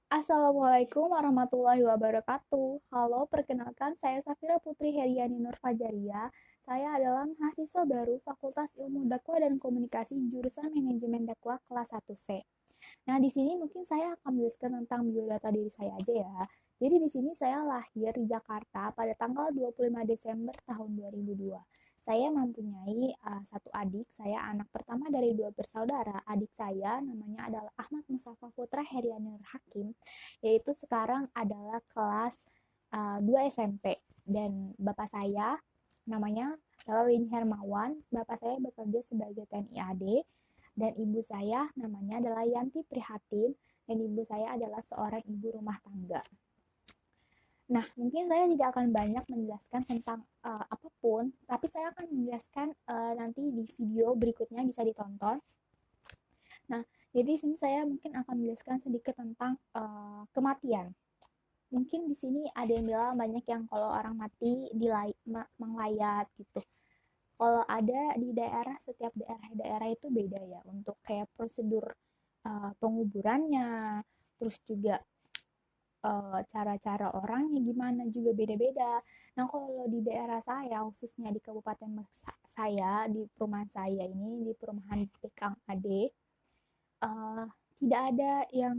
Assalamualaikum warahmatullahi wabarakatuh. Halo, perkenalkan saya Safira Putri Heriani Nur Fajaria. Saya adalah mahasiswa baru Fakultas Ilmu Dakwah dan Komunikasi jurusan Manajemen Dakwah kelas 1C. Nah, di sini mungkin saya akan menjelaskan tentang biodata diri saya aja ya. Jadi di sini saya lahir di Jakarta pada tanggal 25 Desember tahun 2002. Saya mempunyai satu adik, saya anak pertama dari dua bersaudara. Adik saya namanya adalah Ahmad Mustafa Putra Herianur Hakim, yaitu sekarang adalah kelas 2 SMP. Dan bapak saya namanya adalah Win Hermawan, bapak saya bekerja sebagai TNI AD, dan ibu saya namanya adalah Yanti Prihatin, dan ibu saya adalah seorang ibu rumah tangga. Nah, mungkin saya tidak akan banyak menjelaskan tentang apapun, tapi saya akan menjelaskan nanti di video berikutnya bisa ditonton. Nah, jadi di sini saya mungkin akan menjelaskan sedikit tentang kematian. Mungkin di sini ada yang bilang banyak yang kalau orang mati menglayat gitu. Kalau ada di daerah, setiap daerah itu beda ya untuk kayak prosedur penguburannya, terus juga cara-cara orangnya gimana juga beda-beda. Nah, kalau di daerah saya, khususnya di kabupaten saya, di perumahan saya ini, di perumahan Pekang Ade, uh, tidak ada yang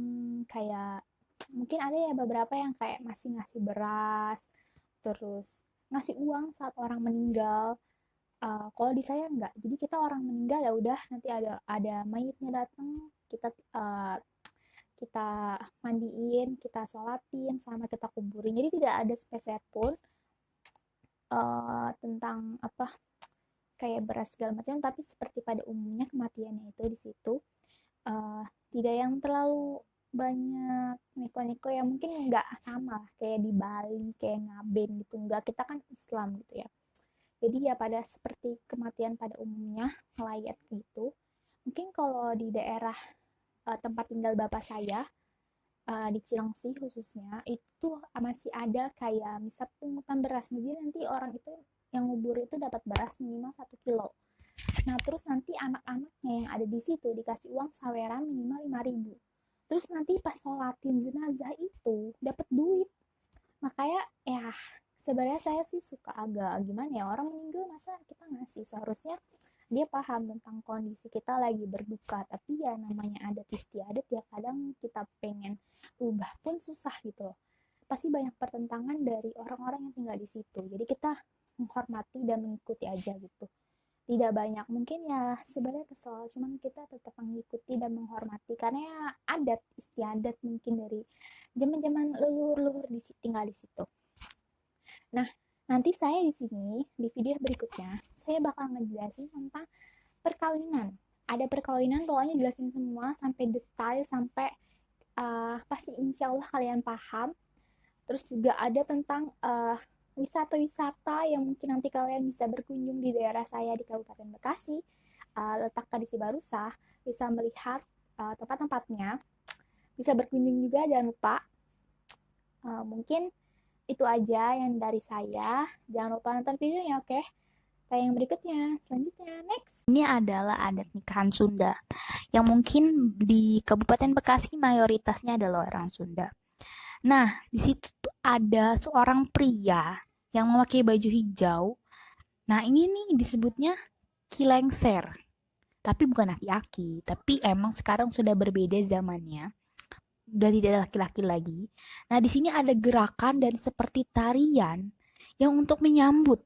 kayak, mungkin ada ya beberapa yang kayak masih ngasih beras, terus ngasih uang saat orang meninggal. Kalau di saya enggak. Jadi kita orang meninggal ya udah nanti ada mayitnya datang, kita mandiin, kita sholatin, sama kita kuburin. Jadi tidak ada spesial pun tentang apa kayak beras segala macam, tapi seperti pada umumnya kematiannya itu di situ uh, tidak yang terlalu banyak niko-niko yang mungkin nggak sama lah kayak di Bali kayak ngaben gitu, nggak, kita kan Islam gitu ya. Jadi ya pada seperti kematian pada umumnya melayat gitu. Mungkin kalau di daerah tempat tinggal bapak saya di Cilengsi khususnya itu masih ada kayak misal pungutan beras. Jadi nanti orang itu yang ngubur itu dapat beras minimal 1 kilo. Nah, terus nanti anak-anaknya yang ada di situ dikasih uang saweran minimal 5.000. Terus nanti pas sholatin jenazah itu dapat duit. Makanya ya sebenarnya saya sih suka agak gimana ya, orang meninggal masa kita ngasih, seharusnya dia paham tentang kondisi kita lagi berduka, tapi ya namanya adat istiadat ya, kadang kita pengen ubah pun susah gitu loh. Pasti banyak pertentangan dari orang-orang yang tinggal di situ, jadi kita menghormati dan mengikuti aja gitu. Tidak banyak mungkin ya sebenarnya kesel, cuman kita tetap mengikuti dan menghormati karena ya adat istiadat mungkin dari zaman-zaman leluhur-leluhur tinggal di situ. Nah, nanti saya di sini di video berikutnya saya bakal ngejelasin tentang perkawinan. Ada perkawinan, pokoknya jelasin semua sampai detail, sampai pasti insya Allah kalian paham. Terus juga ada tentang wisata-wisata yang mungkin nanti kalian bisa berkunjung di daerah saya di Kabupaten Bekasi, letaknya di Cibarusah, bisa melihat tempat-tempatnya, bisa berkunjung juga, jangan lupa. Mungkin itu aja yang dari saya. Jangan lupa nonton videonya, oke? Tayang berikutnya. Selanjutnya, next. Ini adalah adat nikahan Sunda, yang mungkin di Kabupaten Bekasi mayoritasnya adalah orang Sunda. Nah, di situ tuh ada seorang pria yang memakai baju hijau. Nah, ini nih disebutnya kilengser. Tapi bukan aki-aki, tapi emang sekarang sudah berbeda zamannya. Udah tidak ada laki-laki lagi. Nah, di sini ada gerakan dan seperti tarian yang untuk menyambut.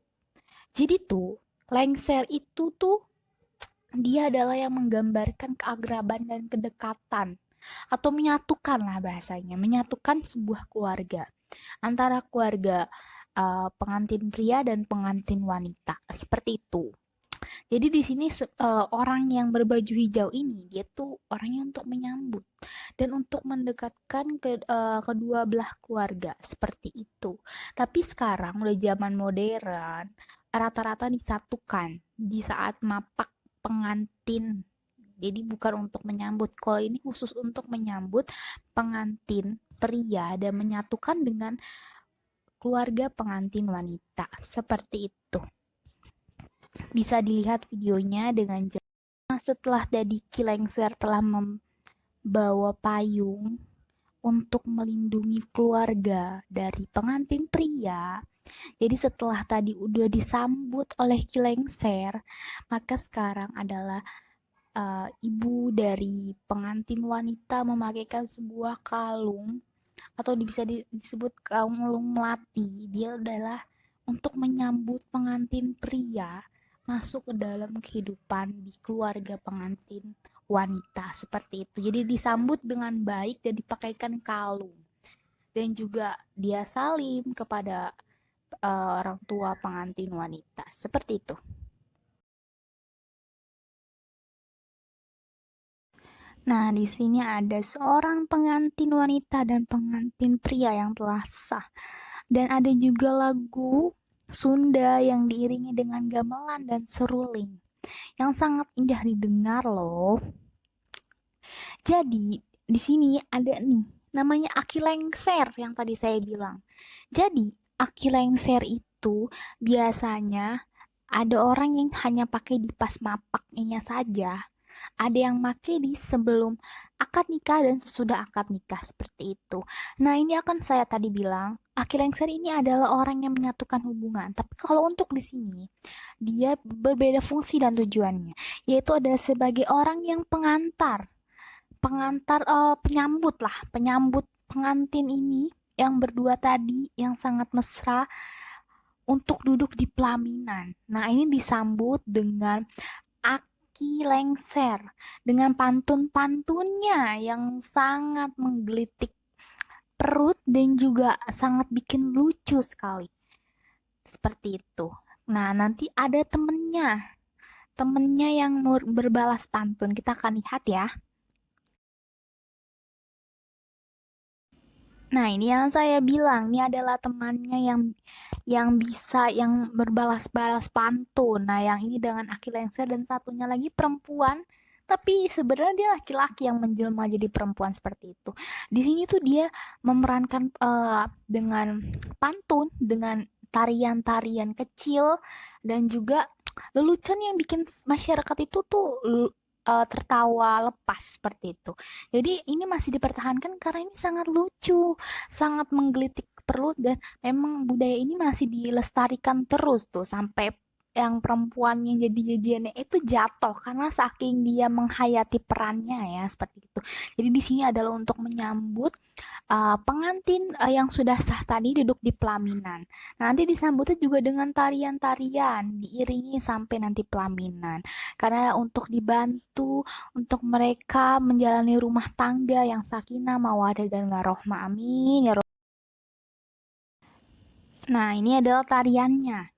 Jadi tuh, lengser itu tuh dia adalah yang menggambarkan keagraban dan kedekatan atau menyatukan lah bahasanya, menyatukan sebuah keluarga antara keluarga pengantin pria dan pengantin wanita seperti itu. Jadi di sini orang yang berbaju hijau ini dia tuh orangnya untuk menyambut dan untuk mendekatkan kedua belah keluarga seperti itu. Tapi sekarang udah zaman modern, rata-rata disatukan di saat mapak pengantin. Jadi bukan untuk menyambut. Kalau ini khusus untuk menyambut pengantin pria dan menyatukan dengan keluarga pengantin wanita. Seperti itu. Bisa dilihat videonya dengan jelas. Nah, setelah Daddy Kilengser telah membawa payung untuk melindungi keluarga dari pengantin pria. Jadi setelah tadi udah disambut oleh Kilengser, maka sekarang adalah ibu dari pengantin wanita memakaikan sebuah kalung atau bisa disebut kalung melati. Dia adalah untuk menyambut pengantin pria masuk ke dalam kehidupan di keluarga pengantin wanita seperti itu. Jadi disambut dengan baik dan dipakaikan kalung. Dan juga dia salim kepada orang tua pengantin wanita. Seperti itu. Nah, di sini ada seorang pengantin wanita dan pengantin pria yang telah sah. Dan ada juga lagu Sunda yang diiringi dengan gamelan dan seruling yang sangat indah didengar loh. Jadi, di sini ada nih namanya aki lengser yang tadi saya bilang. Jadi, aki lengser itu biasanya ada orang yang hanya pakai di pas mapaknya saja, ada yang pakai di sebelum akad nikah dan sesudah akad nikah seperti itu. Nah, ini akan saya tadi bilang, aki lengser ini adalah orang yang menyatukan hubungan. Tapi kalau untuk di sini, dia berbeda fungsi dan tujuannya, yaitu adalah sebagai orang yang pengantar, penyambut lah, penyambut pengantin ini yang berdua tadi yang sangat mesra untuk duduk di pelaminan. Nah, ini disambut dengan aki lengser dengan pantun-pantunnya yang sangat menggelitik perut dan juga sangat bikin lucu sekali. Seperti itu. Nah, nanti ada temennya yang berbalas pantun. Kita akan lihat ya. Nah, ini yang saya bilang, ini adalah temannya yang bisa yang berbalas-balas pantun. Nah, yang ini dengan aki lengser dan satunya lagi perempuan, tapi sebenarnya dia laki-laki yang menjelma jadi perempuan seperti itu. Di sini tuh dia memerankan dengan pantun, dengan tarian-tarian kecil dan juga lelucon yang bikin masyarakat itu tuh tertawa lepas seperti itu. Jadi ini masih dipertahankan karena ini sangat lucu, sangat menggelitik perut dan memang budaya ini masih dilestarikan terus tuh sampai yang perempuan yang jadi jajiannya itu jatuh karena saking dia menghayati perannya ya seperti itu. Jadi di sini adalah untuk menyambut pengantin yang sudah sah tadi duduk di pelaminan. Nah, nanti disambutnya juga dengan tarian-tarian diiringi sampai nanti pelaminan. Karena untuk dibantu untuk mereka menjalani rumah tangga yang sakinah, mawaddah dan warohmah. Amin ya. Nah, ini adalah tariannya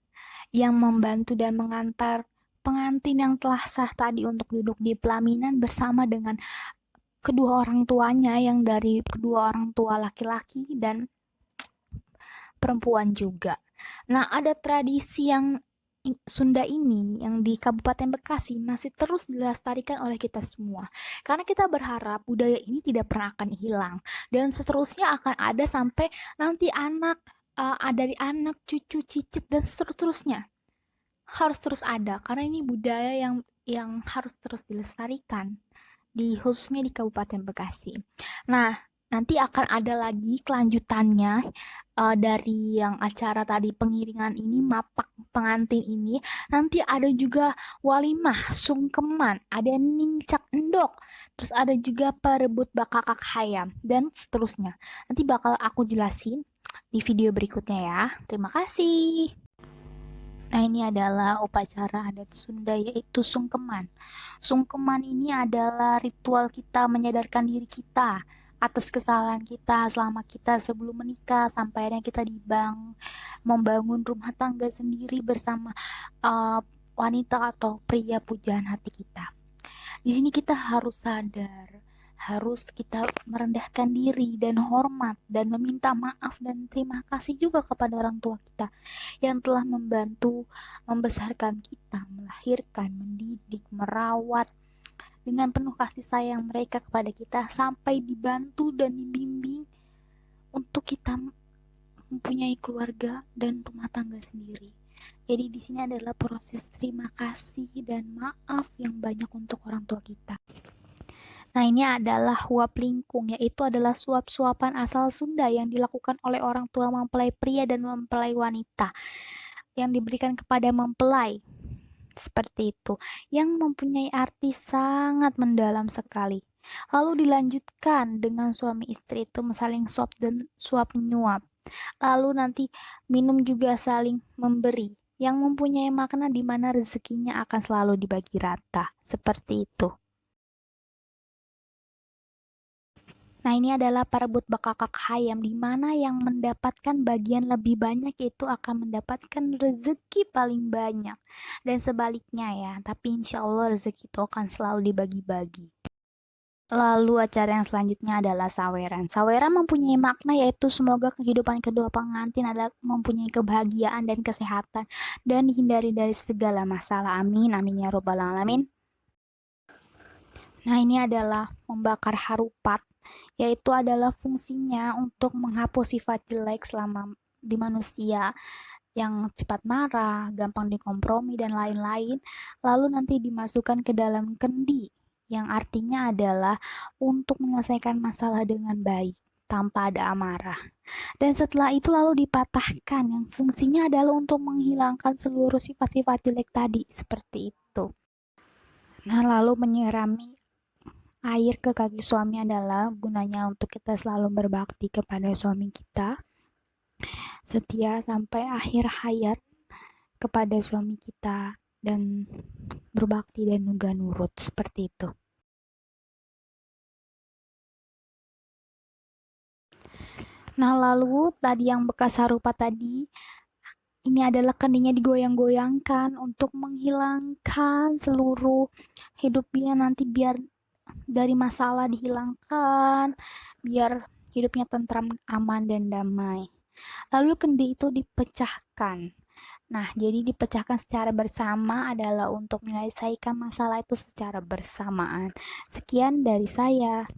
yang membantu dan mengantar pengantin yang telah sah tadi untuk duduk di pelaminan bersama dengan kedua orang tuanya yang dari kedua orang tua laki-laki dan perempuan juga. Nah, ada tradisi yang Sunda ini yang di Kabupaten Bekasi masih terus dilestarikan oleh kita semua. Karena kita berharap budaya ini tidak pernah akan hilang dan seterusnya akan ada sampai nanti dari anak, cucu, cicit dan seterusnya. Harus terus ada karena ini budaya yang harus terus dilestarikan khususnya di Kabupaten Bekasi. Nah, nanti akan ada lagi kelanjutannya dari yang acara tadi pengiringan ini, mapak pengantin ini. Nanti ada juga walimah, sungkeman, ada nincak endok, terus ada juga perebut bakakak hayam, dan seterusnya. Nanti bakal aku jelasin di video berikutnya ya. Terima kasih. Nah, ini adalah upacara adat Sunda yaitu sungkeman. Sungkeman ini adalah ritual kita menyadarkan diri kita atas kesalahan kita selama kita sebelum menikah sampai akhirnya kita membangun rumah tangga sendiri bersama uh, wanita atau pria pujaan hati kita. Di sini kita harus sadar, harus kita merendahkan diri dan hormat dan meminta maaf dan terima kasih juga kepada orang tua kita yang telah membantu membesarkan kita, melahirkan, mendidik, merawat dengan penuh kasih sayang mereka kepada kita sampai dibantu dan dibimbing untuk kita mempunyai keluarga dan rumah tangga sendiri. Jadi di sini adalah proses terima kasih dan maaf yang banyak untuk orang tua kita. Nah, ini adalah huap lingkung, yaitu adalah suap-suapan asal Sunda yang dilakukan oleh orang tua mempelai pria dan mempelai wanita yang diberikan kepada mempelai. Seperti itu, yang mempunyai arti sangat mendalam sekali. Lalu dilanjutkan dengan suami istri itu saling suap dan suap menyuap. Lalu nanti minum juga saling memberi, yang mempunyai makna di mana rezekinya akan selalu dibagi rata. Seperti itu. Nah, ini adalah perebut bakakak hayam, di mana yang mendapatkan bagian lebih banyak itu akan mendapatkan rezeki paling banyak. Dan sebaliknya ya, tapi insya Allah rezeki itu akan selalu dibagi-bagi. Lalu acara yang selanjutnya adalah saweran. Saweran mempunyai makna yaitu semoga kehidupan kedua pengantin adalah mempunyai kebahagiaan dan kesehatan dan dihindari dari segala masalah. Amin, amin ya robbal alamin. Nah, ini adalah membakar harupat, yaitu adalah fungsinya untuk menghapus sifat jelek selama di manusia yang cepat marah, gampang dikompromi, dan lain-lain. Lalu nanti dimasukkan ke dalam kendi, yang artinya adalah untuk menyelesaikan masalah dengan baik tanpa ada amarah. Dan setelah itu lalu dipatahkan, yang fungsinya adalah untuk menghilangkan seluruh sifat-sifat jelek tadi, seperti itu. Nah, lalu menyirami air ke kaki suami adalah gunanya untuk kita selalu berbakti kepada suami kita, setia sampai akhir hayat kepada suami kita, dan berbakti dan juga nurut, seperti itu. Nah, lalu tadi yang bekas harupat tadi, ini adalah kendinya digoyang-goyangkan untuk menghilangkan seluruh hidupnya nanti, biar dari masalah dihilangkan, biar hidupnya tentram, aman, dan damai. Lalu kendi itu dipecahkan. Nah, jadi dipecahkan secara bersama adalah untuk menyelesaikan masalah itu secara bersamaan. Sekian dari saya.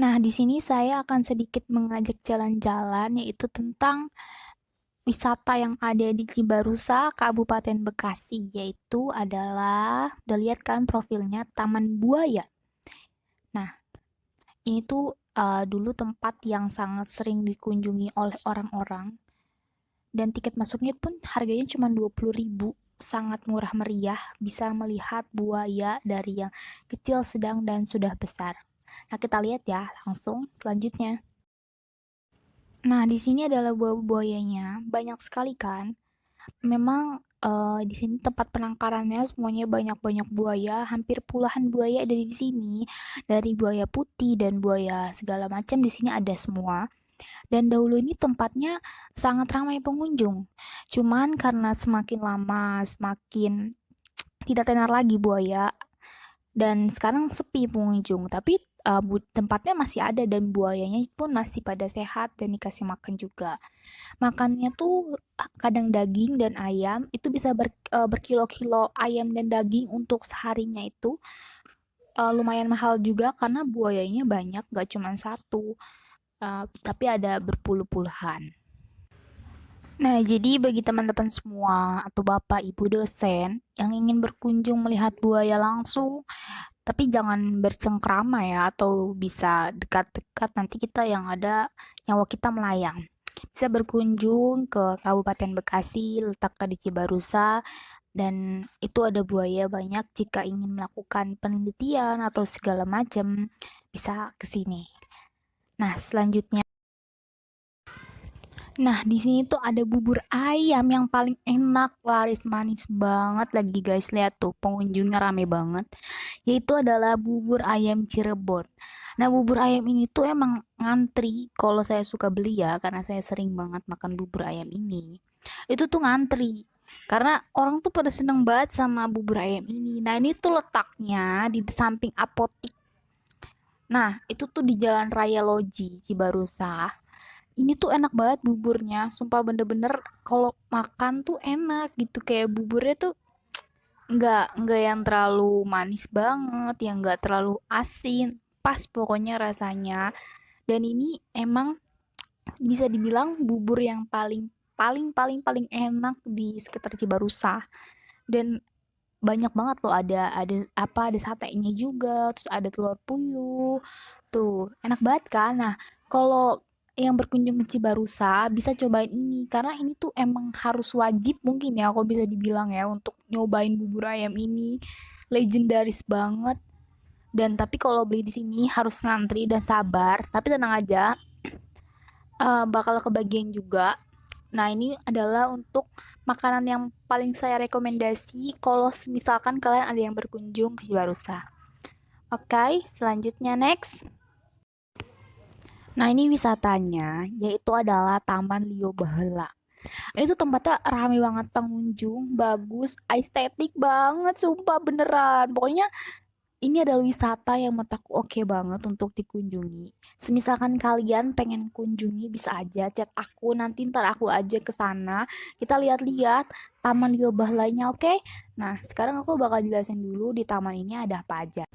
Nah, di sini saya akan sedikit mengajak jalan-jalan, yaitu tentang wisata yang ada di Cibarusa, Kabupaten Bekasi, yaitu adalah, udah lihat kan profilnya, Taman Buaya. Nah, ini tuh dulu tempat yang sangat sering dikunjungi oleh orang-orang, dan tiket masuknya pun harganya cuma 20.000, sangat murah meriah, bisa melihat buaya dari yang kecil, sedang, dan sudah besar. Nah, kita lihat ya langsung selanjutnya. Nah, di sini adalah buaya-buayanya, banyak sekali kan. Memang di sini tempat penangkarannya semuanya banyak-banyak buaya, hampir puluhan buaya ada di sini. Dari buaya putih dan buaya segala macam di sini ada semua. Dan dahulu ini tempatnya sangat ramai pengunjung. Cuman karena semakin lama semakin tidak tenar lagi buaya, dan sekarang sepi pengunjung. Tapi tempatnya masih ada dan buayanya pun masih pada sehat dan dikasih makan juga. Makannya tuh kadang daging dan ayam, itu bisa berkilo-kilo ayam dan daging untuk seharinya itu. Lumayan mahal juga karena buayanya banyak, gak cuma satu, tapi ada berpuluh-puluhan. Nah, jadi bagi teman-teman semua atau bapak ibu dosen yang ingin berkunjung melihat buaya langsung, tapi jangan bercengkrama ya, atau bisa dekat-dekat, nanti kita yang ada nyawa kita melayang. Bisa berkunjung ke Kabupaten Bekasi, letaknya di Cibarusa, dan itu ada buaya banyak. Jika ingin melakukan penelitian atau segala macam, bisa ke sini. Nah, selanjutnya. Nah, di sini tuh ada bubur ayam yang paling enak, laris manis banget lagi guys. Lihat tuh, pengunjungnya rame banget. Yaitu adalah bubur ayam Cirebon. Nah, bubur ayam ini tuh emang ngantri kalau saya suka beli ya, karena saya sering banget makan bubur ayam ini. Itu tuh ngantri. Karena orang tuh pada seneng banget sama bubur ayam ini. Nah, ini tuh letaknya di samping apotik. Nah, itu tuh di Jalan Raya Loji, Cibarusa. Ini tuh enak banget buburnya, sumpah bener-bener kalau makan tuh enak gitu, kayak buburnya tuh nggak yang terlalu manis banget, yang nggak terlalu asin, pas pokoknya rasanya. Dan ini emang bisa dibilang bubur yang paling paling paling paling enak di sekitar Cibarusa. Dan banyak banget loh, ada satenya juga, terus ada telur puyuh. Tuh, enak banget kan? Nah, kalau yang berkunjung ke Cibarusa bisa cobain ini karena ini tuh emang harus wajib mungkin ya kalau bisa dibilang ya untuk nyobain bubur ayam ini. Legendaris banget. Dan tapi kalau beli di sini harus ngantri dan sabar. Tapi tenang aja, bakal kebagian juga. Nah, ini adalah untuk makanan yang paling saya rekomendasi kalau misalkan kalian ada yang berkunjung ke Cibarusa. Oke, selanjutnya next. Nah, ini wisatanya yaitu adalah Taman Lio Baheula. Ini tuh tempatnya rame banget pengunjung, bagus, estetik banget, sumpah beneran. Pokoknya ini adalah wisata yang menurut aku oke banget untuk dikunjungi. Semisalkan kalian pengen kunjungi bisa aja chat aku, nanti ntar aku aja ke sana. Kita lihat-lihat Taman Liobah lainnya, oke? Nah, sekarang aku bakal jelasin dulu di taman ini ada apa aja.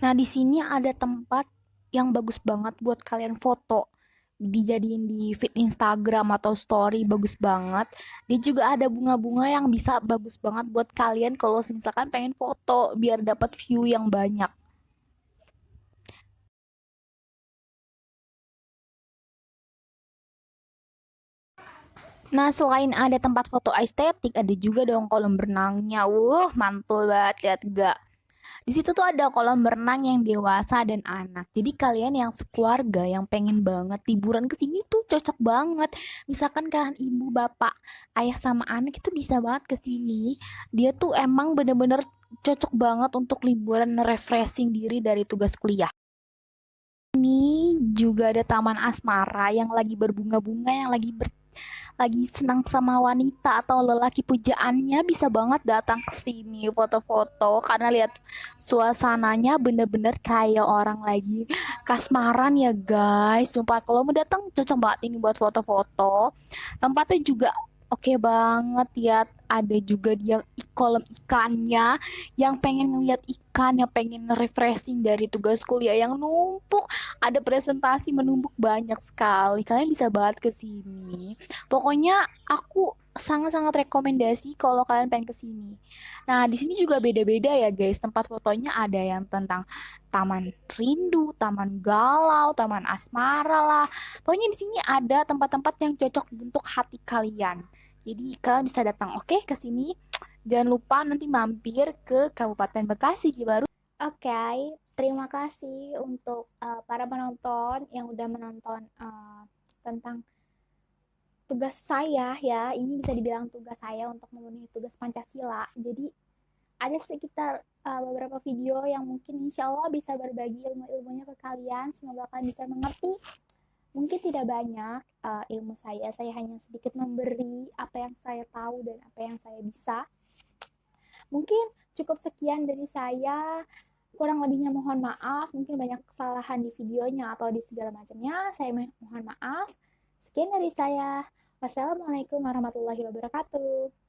Nah, di sini ada tempat yang bagus banget buat kalian foto. Dijadiin di feed Instagram atau story bagus banget. Dia juga ada bunga-bunga yang bisa bagus banget buat kalian kalau misalkan pengen foto biar dapat view yang banyak. Nah, selain ada tempat foto estetik, ada juga dong kolam berenangnya. Mantul banget, lihat gak? Di situ tuh ada kolam berenang yang dewasa dan anak. Jadi kalian yang sekeluarga yang pengen banget liburan ke sini tuh cocok banget. Misalkan kalian ibu, bapak, ayah sama anak itu bisa banget ke sini. Dia tuh emang bener-bener cocok banget untuk liburan refreshing diri dari tugas kuliah. Ini juga ada Taman Asmara yang lagi berbunga-bunga, yang lagi senang sama wanita atau lelaki pujaannya bisa banget datang ke sini foto-foto karena lihat suasananya bener-bener kayak orang lagi kasmaran ya guys. Sumpah kalau mau datang cocok banget ini buat foto-foto. Tempatnya juga oke banget ya. Ada juga dia kolam ikannya yang pengen ngeliat ikan, yang pengen refreshing dari tugas kuliah yang numpuk. Ada presentasi menumpuk banyak sekali. Kalian bisa banget ke sini. Pokoknya aku sangat-sangat rekomendasi kalau kalian pengen ke sini. Nah, di sini juga beda-beda ya guys. Tempat fotonya ada yang tentang Taman Rindu, Taman Galau, Taman Asmara lah. Pokoknya di sini ada tempat-tempat yang cocok untuk hati kalian. Jadi kalian bisa datang oke ke sini. Jangan lupa nanti mampir ke Kabupaten Bekasi, Cibaru. Oke, terima kasih untuk para penonton yang udah menonton tentang tugas saya ya. Ini bisa dibilang tugas saya untuk memenuhi tugas Pancasila. Jadi ada sekitar beberapa video yang mungkin insya Allah bisa berbagi ilmu-ilmunya ke kalian. Semoga kalian bisa mengerti. Mungkin tidak banyak ilmu saya hanya sedikit memberi apa yang saya tahu dan apa yang saya bisa. Mungkin cukup sekian dari saya. Kurang lebihnya mohon maaf, mungkin banyak kesalahan di videonya atau di segala macamnya. Saya mohon maaf. Sekian dari saya. Wassalamualaikum warahmatullahi wabarakatuh.